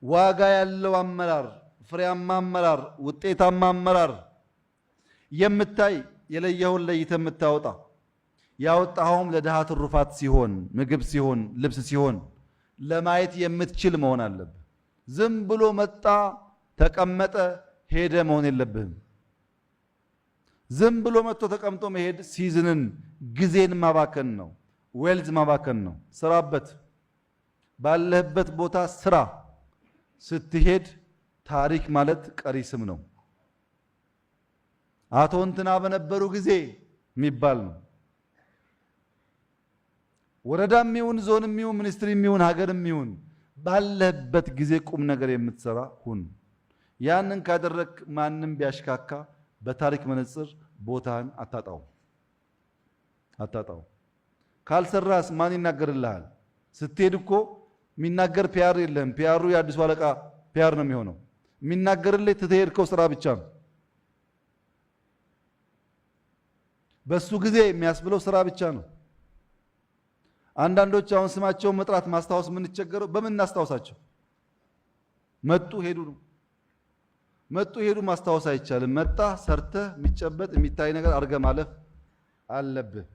ዋጋ ያለው አመራር፣ ፍሬያማ አመራር፣ ውጤታማ አመራር የምታይ የለየውን ለይተህ የምታወጣ ያወጣኸውም ለድሃ ትሩፋት ሲሆን ምግብ ሲሆን ልብስ ሲሆን ለማየት የምትችል መሆን አለብህ። ዝም ብሎ መጣ ተቀመጠ ሄደ መሆን የለብህም። ዝም ብሎ መጥቶ ተቀምጦ መሄድ ሲዝንን ጊዜን ማባከን ነው፣ ዌልዝ ማባከን ነው። ስራበት፣ ባለህበት ቦታ ስራ። ስትሄድ ታሪክ ማለት ቀሪ ስም ነው። አቶ እንትና በነበሩ ጊዜ የሚባል ነው። ወረዳም ይሁን ዞንም ይሁን ሚኒስትሪም ይሁን ሀገርም ይሁን ባለህበት ጊዜ ቁም ነገር የምትሰራ ሁን። ያንን ካደረክ ማንም ቢያሽካካ በታሪክ መነጽር ቦታን አታጣው። ካልሰራስ ማን ይናገርልሃል? ስትሄድ እኮ የሚናገር ፒአር የለም። ፒአሩ የአዲሱ አለቃ ፒአር ነው የሚሆነው። የሚናገርልህ ትተሄድከው ስራ ብቻ ነው። በሱ ጊዜ የሚያስብለው ስራ ብቻ ነው። አንዳንዶች አሁን ስማቸውን መጥራት ማስታወስ የምንቸገረው በምን እናስታውሳቸው? መጡ ሄዱ ነው። መጡ ሄዱ ማስታወስ አይቻልም። መጣ ሰርተህ የሚጨበጥ የሚታይ ነገር አድርገህ ማለፍ አለብህ።